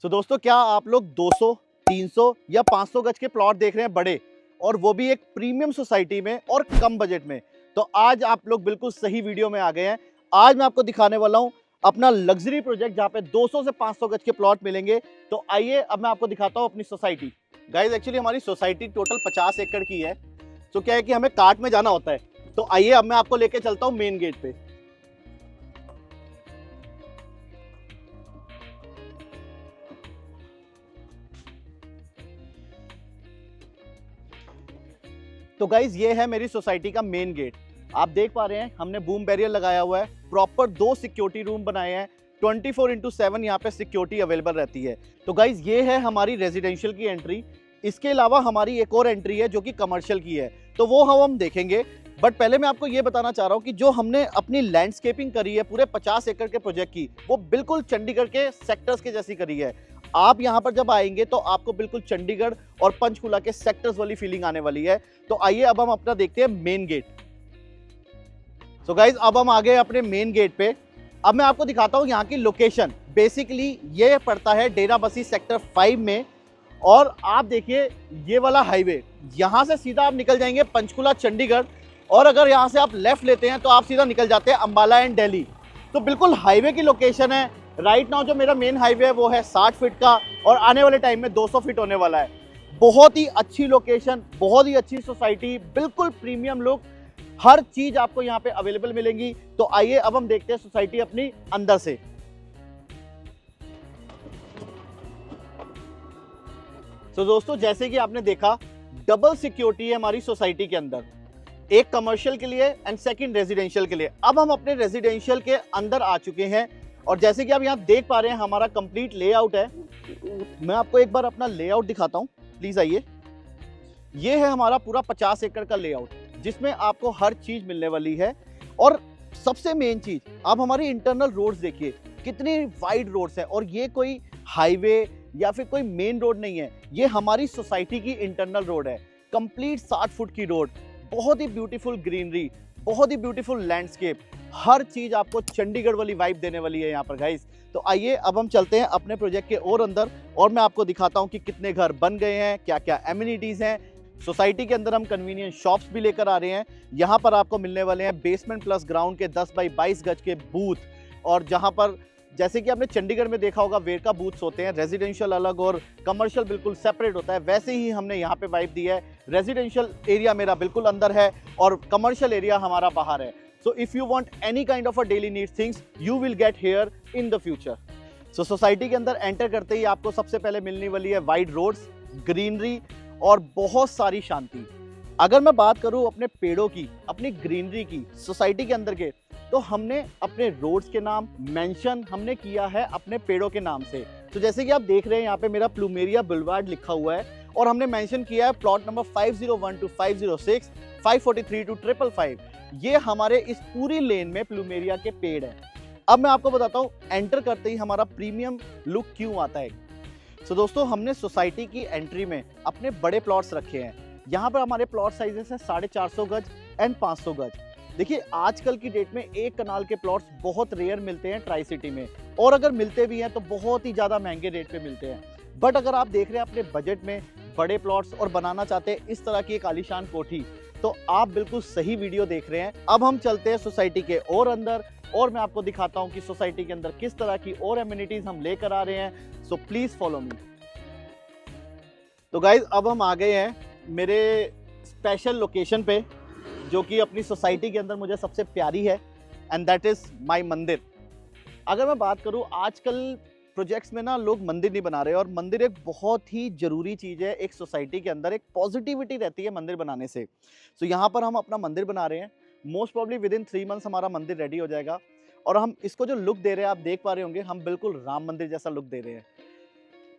दोस्तों, क्या आप लोग 200, 300 या 500 गज के प्लॉट देख रहे हैं बड़े, और वो भी एक प्रीमियम सोसाइटी में और कम बजट में? तो आज आप लोग बिल्कुल सही वीडियो में आ गए हैं। आज मैं आपको दिखाने वाला हूं अपना लग्जरी प्रोजेक्ट जहां पे 200 से 500 गज के प्लॉट मिलेंगे। तो आइए अब मैं आपको दिखाता हूं अपनी सोसाइटी। गाइस, एक्चुअली हमारी सोसाइटी टोटल 50 एकड़ की है। तो क्या है कि हमें कार्ट में जाना होता है। तो आइए अब मैं आपको लेके चलता हूं मेन गेट पे। तो गाइज, ये है मेरी सोसाइटी का मेन गेट। आप देख पा रहे हैं हमने बूम बैरियर लगाया हुआ है। प्रॉपर 2 सिक्योरिटी रूम बनाए हैं। 24/7 यहाँ पे सिक्योरिटी अवेलेबल रहती है। तो गाइज, ये है हमारी रेजिडेंशियल की एंट्री। इसके अलावा हमारी एक और एंट्री है जो कि कमर्शियल की है, तो वो हम देखेंगे। बट पहले मैं आपको ये बताना चाह रहा हूँ कि जो हमने अपनी लैंडस्केपिंग करी है पूरे 50 एकड़ के प्रोजेक्ट की, वो बिल्कुल चंडीगढ़ के सेक्टर्स के जैसी करी है। आप यहाँ पर जब आएंगे तो आपको बिल्कुल चंडीगढ़ और पंचकुला के सेक्टर्स वाली फीलिंग आने वाली है। तो आइए अब हम अपना देखते हैं मेन गेट। सो गाइज, अब हम आ गए अपने मेन गेट पे। अब मैं आपको दिखाता हूँ यहाँ की लोकेशन। बेसिकली ये पड़ता है डेराबस्सी सेक्टर 5 में। और आप देखिए ये वाला हाईवे, यहाँ से सीधा आप निकल जाएंगे पंचकुला चंडीगढ़, और अगर यहाँ से आप लेफ्ट लेते हैं तो आप सीधा निकल जाते हैं अंबाला एंड दिल्ली। तो बिल्कुल हाईवे की लोकेशन है। राइट नाउ जो मेरा मेन हाईवे है वो है 60 फीट का, और आने वाले टाइम में 200 फीट होने वाला है। बहुत ही अच्छी लोकेशन, बहुत ही अच्छी सोसाइटी, बिल्कुल प्रीमियम लुक, हर चीज आपको यहाँ पे अवेलेबल मिलेंगी। तो आइए अब हम देखते हैं सोसाइटी अपनी अंदर से। तो दोस्तों, जैसे कि आपने देखा, डबल सिक्योरिटी है हमारी सोसाइटी के अंदर, एक कमर्शियल के लिए एंड सेकंड रेजिडेंशियल के लिए। अब हम अपने रेजिडेंशियल के अंदर आ चुके हैं, और जैसे कि आप यहाँ देख पा रहे हैं हमारा कंप्लीट लेआउट है। मैं आपको एक बार अपना लेआउट दिखाता हूँ, प्लीज आइए। ये है हमारा पूरा 50 एकड़ का लेआउट, जिसमें आपको हर चीज मिलने वाली है। और सबसे मेन चीज, आप हमारी इंटरनल रोड्स देखिए, कितनी वाइड रोड्स है। और ये कोई हाईवे या फिर कोई मेन रोड नहीं है, ये हमारी सोसाइटी की इंटरनल रोड है। कंप्लीट 60 फुट की रोड, बहुत ही ब्यूटीफुल ग्रीनरी, बहुत ही ब्यूटीफुल लैंडस्केप, हर चीज आपको चंडीगढ़ वाली वाइब देने वाली है यहाँ पर गाइस। तो आइए अब हम चलते हैं अपने प्रोजेक्ट के और अंदर, और मैं आपको दिखाता हूँ कि कितने घर बन गए हैं, क्या क्या एमिनिटीज हैं। सोसाइटी के अंदर हम कन्वीनियंस शॉप्स भी लेकर आ रहे हैं। यहाँ पर आपको मिलने वाले हैं बेसमेंट प्लस ग्राउंड के 10 बाई 22 गज के बूथ। और जहाँ पर जैसे कि आपने चंडीगढ़ में देखा होगा वेरका बूथ्स होते हैं, रेजिडेंशियल अलग और कमर्शियल बिल्कुल सेपरेट होता है, वैसे ही हमने यहाँ पे वाइब दी है। रेजिडेंशियल एरिया मेरा बिल्कुल अंदर है और कमर्शियल एरिया हमारा बाहर है। So if you want any kind of a daily needs things, you will get here in the future. So society के अंदर एंटर करते ही आपको सबसे पहले मिलने वाली है वाइड रोड्स, ग्रीनरी और बहुत सारी शांति। अगर मैं बात करूं अपने पेड़ों की, अपनी ग्रीनरी की, सोसाइटी के अंदर के, तो हमने अपने रोड्स के नाम मेंशन हमने किया है अपने पेड़ों के नाम से। तो जैसे कि आप देख रहे हैं यहाँ पे मेरा प्लूमेरिया बुलवार्ड लिखा हुआ है, और हमने मेंशन किया है प्लॉट नंबर 501 टू 506, 543 टू 555। ये हमारे इस पूरी लेन में प्लूमेरिया के पेड़ है। अब मैं आपको बताता हूँ एंटर करते ही हमारा प्रीमियम लुक क्यों आता है। तो दोस्तों, हमने सोसाइटी की एंट्री में अपने बड़े प्लॉट्स रखे हैं। यहाँ पर हमारे प्लॉट साइजेस हैं 450 गज एंड 500 गज। देखिए, आजकल की डेट में एक कनाल के प्लॉट्स बहुत रेयर मिलते हैं ट्राई सिटी में, और अगर मिलते भी हैं तो बहुत ही ज़्यादा महंगे रेट पे मिलते हैं। बट अगर आप देख रहे हैं अपने बजट में बड़े प्लॉट्स और बनाना चाहते हैं इस तरह की एक आलीशान कोठी, तो आप बिल्कुल सही वीडियो देख रहे हैं। अब हम चलते हैं सोसाइटी के और अंदर, और मैं आपको दिखाता हूँ कि सोसाइटी के अंदर किस तरह की और एमिनिटीज हम लेकर आ रहे हैं। So please follow me. तो गाइज, अब हम आ गए हैं मेरे स्पेशल लोकेशन पे, जो कि अपनी सोसाइटी के अंदर मुझे सबसे प्यारी है, एंड दैट इज माय मंदिर। अगर मैं बात करूं, आजकल प्रोजेक्ट्स में ना लोग मंदिर नहीं बना रहे, और मंदिर एक बहुत ही जरूरी चीज़ है एक सोसाइटी के अंदर। एक पॉजिटिविटी रहती है मंदिर बनाने से। तो यहाँ पर हम अपना मंदिर बना रहे हैं। Most probably with in 3 months हमारा मंदिर रेडी हो जाएगा। और हम इसको जो लुक दे रहे हैं, आप देख पा रहे होंगे, हम बिल्कुल राम मंदिर जैसा लुक दे रहे हैं।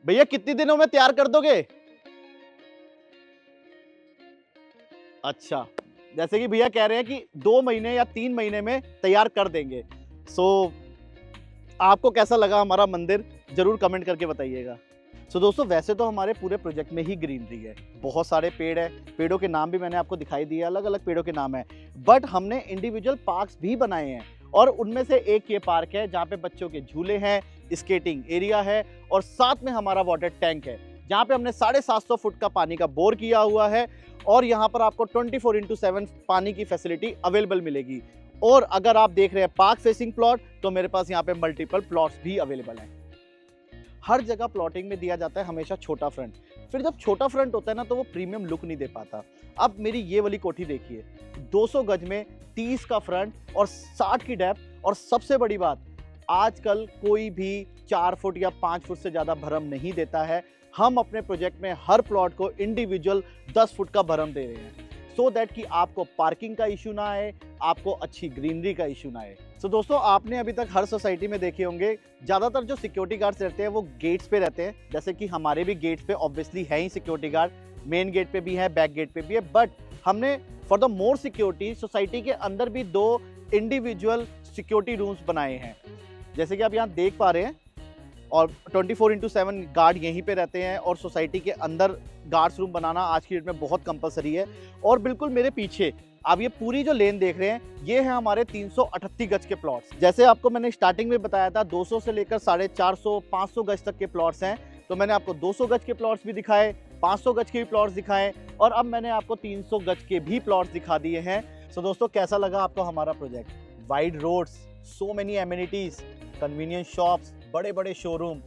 भैया, कितने दिनों में तैयार कर दोगे? अच्छा, जैसे कि भैया कह रहे हैं कि 2 महीने या 3 महीने में तैयार कर देंगे। सो आपको कैसा लगा हमारा मंदिर, जरूर कमेंट करके बताइएगा। सो दोस्तों, वैसे तो हमारे पूरे प्रोजेक्ट में ही ग्रीनरी है, बहुत सारे पेड़ है। पेड़ों के नाम भी मैंने आपको दिखाई दिए, अलग अलग पेड़ों के नाम है। बट हमने इंडिविजुअल पार्क्स भी बनाए हैं, और उनमें से एक ये पार्क है जहाँ पे बच्चों के झूले हैं, स्केटिंग एरिया है और साथ में हमारा वाटर टैंक है, जहाँ पे हमने 750 फुट का पानी का बोर किया हुआ है और यहाँ पर आपको 24/7 पानी की फैसिलिटी अवेलेबल मिलेगी। और अगर आप देख रहे हैं पार्क फेसिंग प्लॉट, तो मेरे पास यहाँ पे मल्टीपल प्लॉट्स भी अवेलेबल हैं। हर जगह प्लॉटिंग में दिया जाता है हमेशा छोटा फ्रंट, फिर जब छोटा फ्रंट होता है ना तो वो प्रीमियम लुक नहीं दे पाता। अब मेरी ये वाली कोठी देखिए, 200 गज में 30 का फ्रंट और 60 की डेप्थ, और सबसे बड़ी बात, आजकल कोई भी 4 फुट या 5 फुट से ज़्यादा भरम नहीं देता है। हम अपने प्रोजेक्ट में हर प्लॉट को इंडिविजुअल 10 फुट का भरम दे रहे हैं, सो दैट कि आपको पार्किंग का इशू ना आए, आपको अच्छी ग्रीनरी का इशू ना आए। तो दोस्तों, आपने अभी तक हर सोसाइटी में देखे होंगे ज़्यादातर जो सिक्योरिटी गार्ड्स रहते हैं वो गेट्स पे रहते हैं, जैसे कि हमारे भी गेट्स पे ऑब्वियसली है ही सिक्योरिटी गार्ड, मेन गेट पे भी है, बैक गेट पे भी है। बट हमने for the more security society के अंदर भी 2 इंडिविजुअल सिक्योरिटी रूम्स बनाए हैं, जैसे कि आप यहाँ देख पा रहे हैं। और 24/7 गार्ड यहीं पे रहते हैं और सोसाइटी के अंदर गार्ड्स रूम बनाना आज की डेट में बहुत कंपलसरी है। और बिल्कुल मेरे पीछे आप ये पूरी जो लेन देख रहे हैं, ये है हमारे 338 गज के प्लॉट्स। जैसे आपको मैंने स्टार्टिंग में बताया था 200 से लेकर 450 500 गज तक के प्लॉट्स हैं, तो मैंने आपको 200 गज के प्लॉट्स भी दिखाए, 500 गज के भी प्लॉट्स दिखाए, और अब मैंने आपको 300 गज के भी प्लॉट्स दिखा दिए हैं। सो दोस्तों, कैसा लगा आपको हमारा project? Wide roads, so many amenities, convenience shops, बड़े बड़े शोरूम,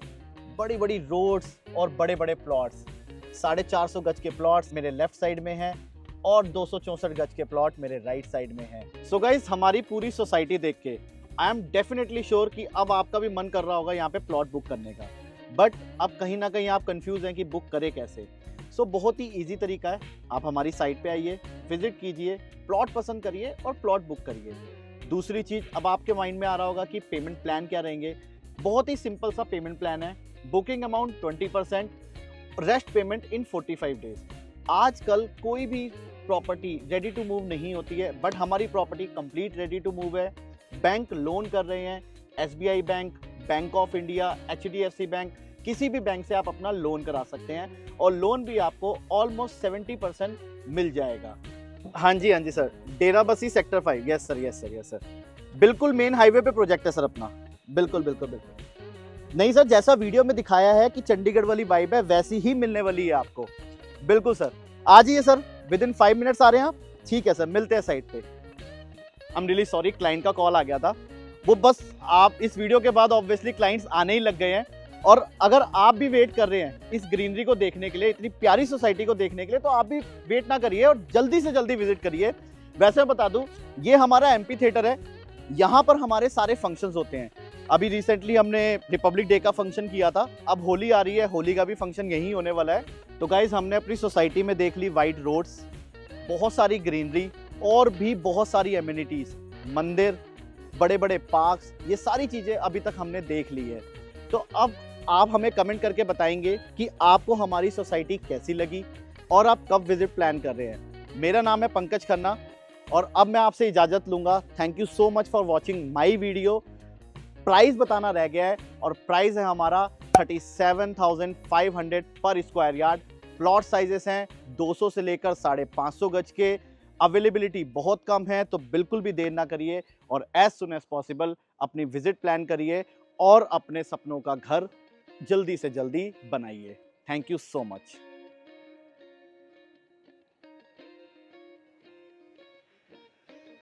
बड़ी बड़ी रोड्स और बड़े बड़े प्लॉट्स। 450 गज के प्लॉट्स मेरे लेफ्ट साइड में हैं और 264 गज के प्लॉट मेरे राइट साइड में हैं। सो गाइज, हमारी पूरी सोसाइटी देख के आई एम डेफिनेटली श्योर कि अब आपका भी मन कर रहा होगा यहाँ पे प्लॉट बुक करने का। बट अब कहीं ना कहीं आप कंफ्यूज हैं कि बुक करें कैसे। सो बहुत ही ईजी तरीका है, आप हमारी साइट पे आइए, विजिट कीजिए, प्लॉट पसंद करिए और प्लॉट बुक करिए। दूसरी चीज़, अब आपके माइंड में आ रहा होगा कि पेमेंट प्लान क्या रहेंगे। बहुत ही सिंपल सा पेमेंट प्लान है। Booking amount 20%, rest payment in 45 days. आजकल कोई भी प्रॉपर्टी रेडी टू मूव नहीं होती है, बट हमारी property complete ready to move है। बैंक लोन कर रहे हैं, SBI bank, bank of India, HDFC bank, किसी भी बैंक से आप अपना लोन करा सकते हैं और लोन भी आपको ऑलमोस्ट 70% मिल जाएगा। हाँ जी sir, Derabassi sector 5। Yes sir. बिल्कुल मेन हाईवे पे प्रोजेक्ट है सर अपना। बिल्कुल। नहीं सर, जैसा वीडियो में दिखाया है कि चंडीगढ़ वाली वाइब है, वैसी ही मिलने वाली है आपको। बिल्कुल सर, आ जाइए सर, विदिन 5 मिनट्स आ रहे हैं आप। ठीक है सर, मिलते हैं साइट पे। I am really sorry, client का कॉल आ गया था। वो बस आप इस वीडियो के बाद ऑब्वियसली क्लाइंट्स आने ही लग गए हैं। और अगर आप भी वेट कर रहे हैं इस ग्रीनरी को देखने के लिए, इतनी प्यारी सोसाइटी को देखने के लिए, तो आप भी वेट ना करिए और जल्दी से जल्दी विजिट करिए। वैसे मैं बता दूं, ये हमारा MP थिएटर है, यहाँ पर हमारे सारे फंक्शंस होते हैं। अभी रिसेंटली हमने रिपब्लिक डे का फंक्शन किया था, अब होली आ रही है, होली का भी फंक्शन यहीं होने वाला है। तो गाइज, हमने अपनी सोसाइटी में देख ली वाइड रोड्स, बहुत सारी ग्रीनरी और भी बहुत सारी एमिनिटीज, मंदिर, बड़े बड़े पार्क्स, ये सारी चीज़ें अभी तक हमने देख ली है। तो अब आप हमें कमेंट करके बताएंगे कि आपको हमारी सोसाइटी कैसी लगी और आप कब विजिट प्लान कर रहे हैं। मेरा नाम है पंकज खन्ना और अब मैं आपसे इजाज़त लूँगा। Thank you so much for watching my video. Price बताना रह गया है और प्राइस है हमारा 37,500 पर स्क्वायर यार्ड। प्लॉट साइजेस हैं 200 से लेकर 550 गज के। अवेलेबिलिटी बहुत कम है, तो बिल्कुल भी देर ना करिए और एज सुन एज पॉसिबल अपनी विजिट प्लान करिए और अपने सपनों का घर जल्दी से जल्दी बनाइए। Thank you so much.